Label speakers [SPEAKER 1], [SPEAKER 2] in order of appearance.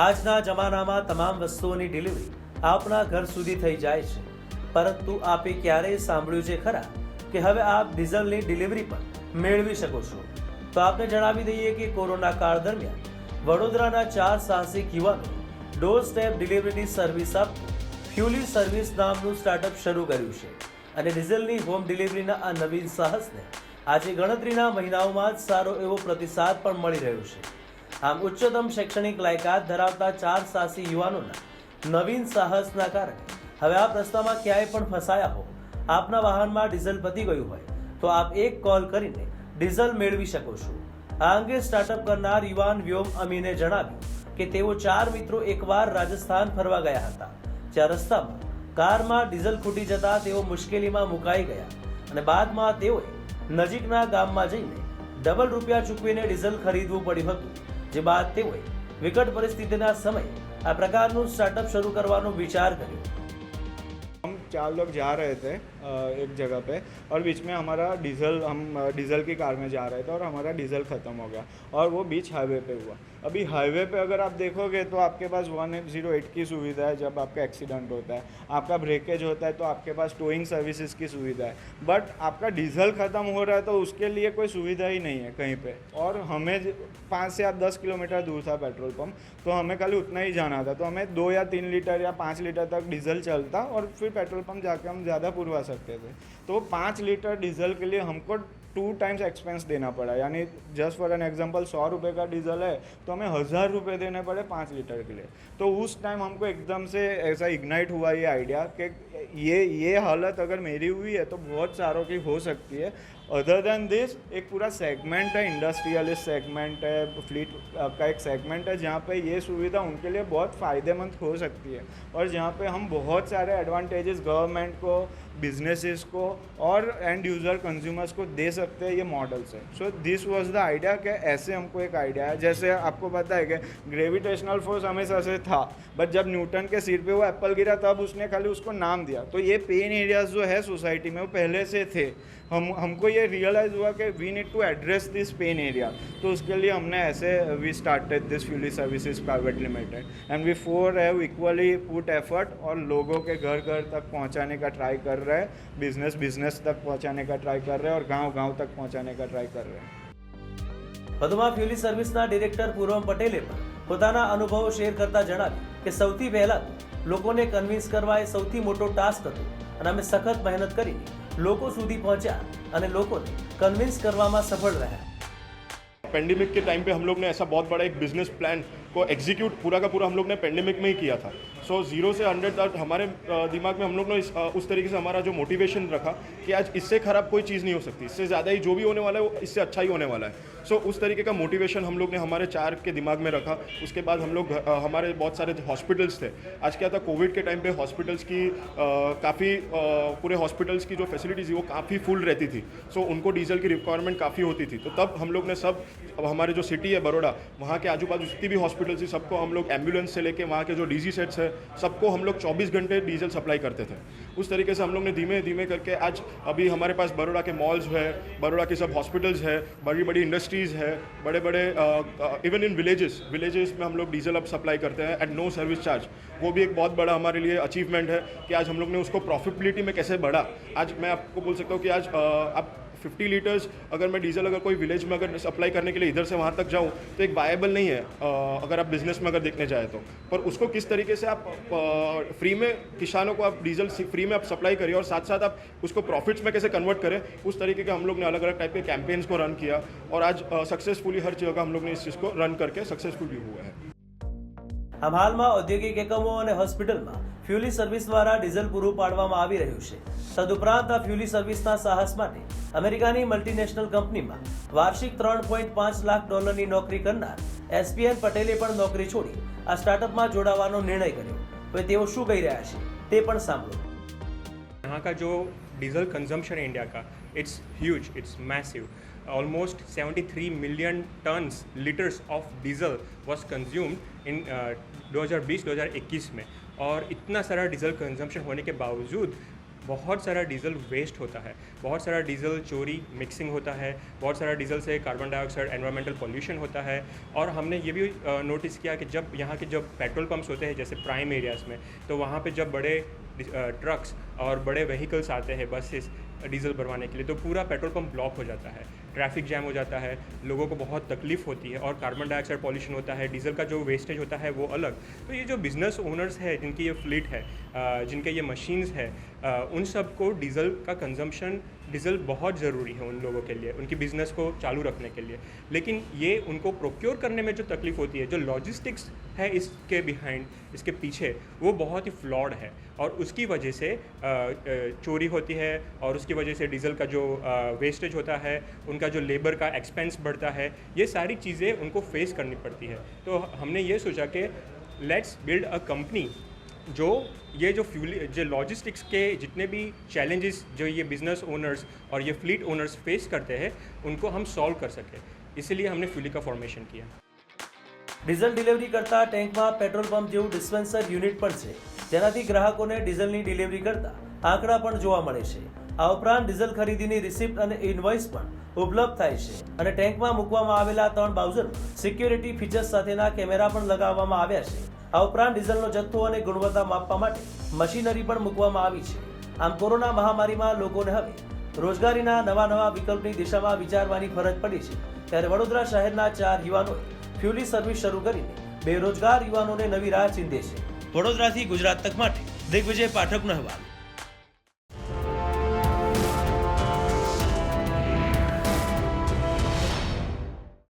[SPEAKER 1] આજના જમાનામાં તમામ વસ્તુઓની ડિલિવરી આપના ઘર સુધી થઈ જાય છે, પરંતુ આપે ક્યારેય સાંભળ્યું છે ખરા કે હવે આપ ડીઝલની ડિલિવરી પણ મેળવી શકો છો? તો આપને જણાવી દઈએ કે કોરોના કાળ દરમિયાન વડોદરાના 4 સાહસિક યુવાનો ડોર સ્ટેપ ડિલિવરીની સર્વિસ આપતું ફ્યુલી સર્વિસ નામનું સ્ટાર્ટઅપ શરૂ કર્યું છે અને ડીઝલની હોમ ડિલિવરીના આ નવીન સાહસને આજે ગણતરીના મહિનાઓમાં જ સારો એવો પ્રતિસાદ પણ મળી રહ્યો છે। આમ ઉચ્ચતમ શૈક્ષણિક લાયકાત ધરાવતા 4 સાહસી યુવાનોના નવીન સાહસના કારણે હવે આપ રસ્તામાં ક્યાંય પણ ફસાયા હો, આપના વાહનમાં ડીઝલ પતી ગયું હોય તો આપ એક કોલ કરીને ડીઝલ મેળવી શકો છો। આ અંગે સ્ટાર્ટઅપ કરનાર યુવાન વ્યોમ અમીને જણાવ્યું કે તેઓ 4 મિત્રો એકવાર રાજસ્થાન ફરવા ગયા હતા, જ્યાં રસ્તામાં કારમાં ડીઝલ ખૂટી જતા તેઓ મુશ્કેલીમાં મુકાઈ ગયા અને બાદમાં તેઓએ નજીકના ગામમાં જઈને ડબલ રૂપિયા ચૂકવીને ડીઝલ ખરીદવું પડ્યું હતું, જે બાદ તેઓએ વિકટ પરિસ્થિતિના સમયે આ પ્રकारનું स्टार्टअप शुरू करवानो विचार કર્યો।
[SPEAKER 2] हम 4 लोग जा रहे थे एक जगह पे और बीच में हमारा हम डीज़ल की कार में जा रहे थे और हमारा डीज़ल ख़त्म हो गया और वो बीच हाईवे पे हुआ। अभी हाईवे पे अगर आप देखोगे तो आपके पास 108 की सुविधा है जब आपका एक्सीडेंट होता है, आपका ब्रेकेज होता है तो आपके पास टोइंग सर्विसेज की सुविधा है, बट आपका डीज़ल ख़त्म हो रहा है तो उसके लिए कोई सुविधा ही नहीं है कहीं पे। और हमें 5 से 10 किलोमीटर दूर था पेट्रोल पंप, तो हमें खाली उतना ही जाना था, तो हमें 2 या 3 लीटर या 5 लीटर तक डीज़ल चलता और फिर पेट्रोल पंप जाके हम ज़्यादा पुरवा सकते थे। तो 5 लीटर डीज़ल के लिए हमको 2 टाइम्स एक्सपेंस देना पड़ा, यानी जस्ट फॉर एन एग्जांपल 100 रुपये का डीज़ल है तो हमें 1000 रुपये देने पड़े 5 लीटर के लिए। तो उस टाइम हमको एकदम से ऐसा इग्नाइट हुआ ये आइडिया कि ये हालत अगर मेरी हुई है तो बहुत सारों की हो सकती है। अदर देन दिस एक पूरा सेगमेंट है, इंडस्ट्रियलिस्ट सेगमेंट है, फ्लीट का एक सेगमेंट है जहाँ पे ये सुविधा उनके लिए बहुत फ़ायदेमंद हो सकती है और जहाँ पे हम बहुत सारे एडवांटेजेस गवर्नमेंट को, बिजनेसेस को और एंड यूज़र कंज्यूमर्स को दे सकते हैं ये मॉडल से। So this was the idea कि ऐसे हमको एक आइडिया है, जैसे आपको पता है कि ग्रेविटेशनल फोर्स हमेशा से था, बट जब न्यूटन के सिर पे वो एप्पल गिरा तब उसने खाली उसको नाम दिया, तो ये पेन एरियाज जो है सोसाइटी में वो पहले से थे। हमको ये रियलाइज़ हुआ कि we need to address this pain area, तो उसके लिए हमने ऐसे वी स्टार्टेड दिस फ्यूली services private limited and we 4 have equally put effort और लोगों के घर घर तक पहुंचाने का ट्राई कर रहे हैं, बिजनेस तक पहुंचाने का ट्राई कर रहे हैं और गांव तक पहुंचाने का ट्राई कर रहे हैं।
[SPEAKER 1] વધુમાં ફ્યુલી સર્વિસના ડિરેક્ટર પૂર્વમ પટેલે પણ પોતાના અનુભવો શેર કરતા જણાવ્યું કે સૌથી પહેલા લોકોને કન્વિન્સ કરવા એ સૌથી મોટો ટાસ્ક હતો અને અમે સખત મહેનત કરીને લોકો સુધી પહોંચ્યા અને લોકોને કન્વિન્સ કરવામાં સફળ રહ્યા।
[SPEAKER 3] पेंडेमिक के टाइम पे हम लोग ने ऐसा बहुत बड़ा एक बिजनेस प्लान को एग्जीक्यूट पूरा का पूरा हम लोग ने पेंडेमिक में ही किया था। सो 0 से 100 तक हमारे दिमाग में हम लोग ने उस तरीके से हमारा जो मोटिवेशन रखा कि आज इससे ख़राब कोई चीज़ नहीं हो सकती, इससे ज़्यादा ही जो भी होने वाला है वो इससे अच्छा ही होने वाला है। सो उस तरीके का मोटिवेशन हम लोग ने हमारे 4 के दिमाग में रखा। उसके बाद हम लोग हमारे बहुत सारे हॉस्पिटल्स थे। आज क्या था, कोविड के टाइम पे हॉस्पिटल्स की काफ़ी पूरे हॉस्पिटल्स की जो फैसिलिटीज़ थी वो काफ़ी फुल रहती थी। सो उनको डीजल की रिक्वायरमेंट काफ़ी होती थी। तो तब हम लोग ने सब, अब हमारे जो सिटी है बड़ौदा, वहाँ के आजू बाजू जितनी भी हॉस्पिटल्स थी सबको हम लोग एम्बुलेंस से लेके वहाँ के जो डीजी सेट्स है सबको हम लोग 24 घंटे डीजल सप्लाई करते थे। उस तरीके से हम लोग ने धीमे धीमे करके आज अभी हमारे पास बड़ौदा के मॉल्स है, बड़ौदा के सब हॉस्पिटल्स है, बड़ी बड़ी इंडस्ट्रीज़ है, बड़े बड़े इवन इन विलेजेस में हम लोग डीजल अब सप्लाई करते हैं एट नो सर्विस चार्ज। वो भी एक बहुत बड़ा हमारे लिए अचीवमेंट है कि आज हम लोग ने उसको प्रॉफिटेबिलिटी में कैसे बढ़ा। आज मैं आपको बोल सकता हूँ कि आज आप 50 लीटर्स अगर मैं डीजल अगर कोई विलेज में अगर सप्लाई करने के लिए इधर से वहाँ तक जाऊँ तो एक वायबल नहीं है अगर आप बिज़नेस में अगर देखने जाए तो। पर उसको किस तरीके से आप फ्री में किसानों को आप डीजल फ्री में आप सप्लाई करिए और साथ साथ आप उसको प्रॉफिट्स में कैसे कन्वर्ट करें, उस तरीके के हम लोग ने अलग अलग टाइप के कैंपेन्स को रन किया और आज सक्सेसफुली हर जगह हम लोग ने इस चीज़ को रन करके सक्सेसफुल भी हुआ है।
[SPEAKER 1] આમ હાલમાં ઔદ્યોગિક એકમો અને હોસ્પિટલમાં ફ્યુલી સર્વિસ દ્વારા ડીઝલ પૂરું પાડવામાં આવી રહ્યું છે। તદુપરાંત આ ફ્યુલી સર્વિસના સાહસ માટે અમેરિકાની મલ્ટીનેશનલ કંપનીમાં વાર્ષિક $3.5 લાખ નોકરી કરનાર એસપીએન પટેલે પણ નોકરી છોડી આ સ્ટાર્ટઅપમાં જોડાવાનો નિર્ણય કર્યો। હવે તેઓ શું કહી રહ્યા છે તે પણ સાંભળો।
[SPEAKER 4] यहाँ का जो डीजल कंजम्पशन है इंडिया का, it's huge, it's massive. Almost 73 million turns litres of diesel was consumed in 2020-2021 में। और इतना सारा डीजल कंजम्पशन होने के बावजूद बहुत सारा डीजल वेस्ट होता है, बहुत सारा डीजल चोरी मिक्सिंग होता है, बहुत सारा डीजल से कार्बन डाइऑक्साइड एनवायरमेंटल पॉल्यूशन होता है। और हमने ये भी नोटिस किया कि जब यहाँ के जब पेट्रोल पंप्स होते हैं जैसे प्राइम एरियाज़ में, तो वहाँ पे जब बड़े ट्रक्स और बड़े व्हीकल्स आते हैं बसेस डीजल भरवाने के लिए, तो पूरा पेट्रोल पंप ब्लॉक हो जाता है, ट्रैफिक जैम हो जाता है, लोगों को बहुत तकलीफ होती है और कार्बन डाइऑक्साइड पॉल्यूशन होता है, डीजल का जो वेस्टेज होता है वो अलग। तो ये जो बिज़नेस ओनर्स है जिनकी ये फ्लीट है, जिनके ये मशीन्स है, उन सब को डीजल का कंजम्पशन, डीजल बहुत ज़रूरी है उन लोगों के लिए, उनकी बिज़नेस को चालू रखने के लिए। लेकिन ये उनको प्रोक्योर करने में जो तकलीफ होती है, जो लॉजिस्टिक्स है इसके बिहाइंड, इसके पीछे, वो बहुत ही फ्लॉड है और उसकी वजह से चोरी होती है और उसकी वजह से डीजल का जो वेस्टेज होता है, उनका जो लेबर का एक्सपेंस बढ़ता है, ये सारी चीज़ें उनको फेस करनी पड़ती है। तो हमने ये सोचा कि लेट्स बिल्ड अ कंपनी जो ये जो लॉजिस्टिक्स के जितने भी चैलेंजेस जो ये बिज़नेस ओनर्स और ये फ्लीट ओनर्स फेस करते हैं, उनको हम सॉल्व कर सकें। इसीलिए हमने फ्यूली का फॉर्मेशन किया।
[SPEAKER 1] ડીઝલ ડિલિવરી કરતા ટેન્કમાં પેટ્રોલ પંપ જેવું ડિસ્પેન્સર યુનિટ પણ છે, જેનાથી ગ્રાહકોને ડીઝલની ડિલિવરી કરતા આંકડા પણ જોવા મળે છે। આ ઉપરાંત ડીઝલ ખરીદીની રિસિપ્ટ અને ઇનવોઇસ પણ ઉપલબ્ધ થાય છે અને ટેન્કમાં મૂકવામાં આવેલા 3 બાઉઝરમાં સિક્યુરિટી ફીચર્સ સાથેના કેમેરા પણ લગાવવામાં આવ્યા છે। આ ઉપરાંત ડીઝલનો જથ્થો અને ગુણવત્તા માપવા માટે મશીનરી પણ મૂકવામાં આવી છે। આમ કોરોના મહામારીમાં લોકોને હવે રોજગારીના નવા વિકલ્પની દિશામાં વિચારવાની ફરજ પડી છે, ત્યારે વડોદરા શહેરના 4 યુવાનોએ ફ્યુલી સર્વિસ શરૂ કરીને બેરોજગાર યુવાનોને નવી રાહ ચીંધે છે। વડોદરાથી ગુજરાત તક માટે દિગ્વિજય પાઠકનો અહેવાલ।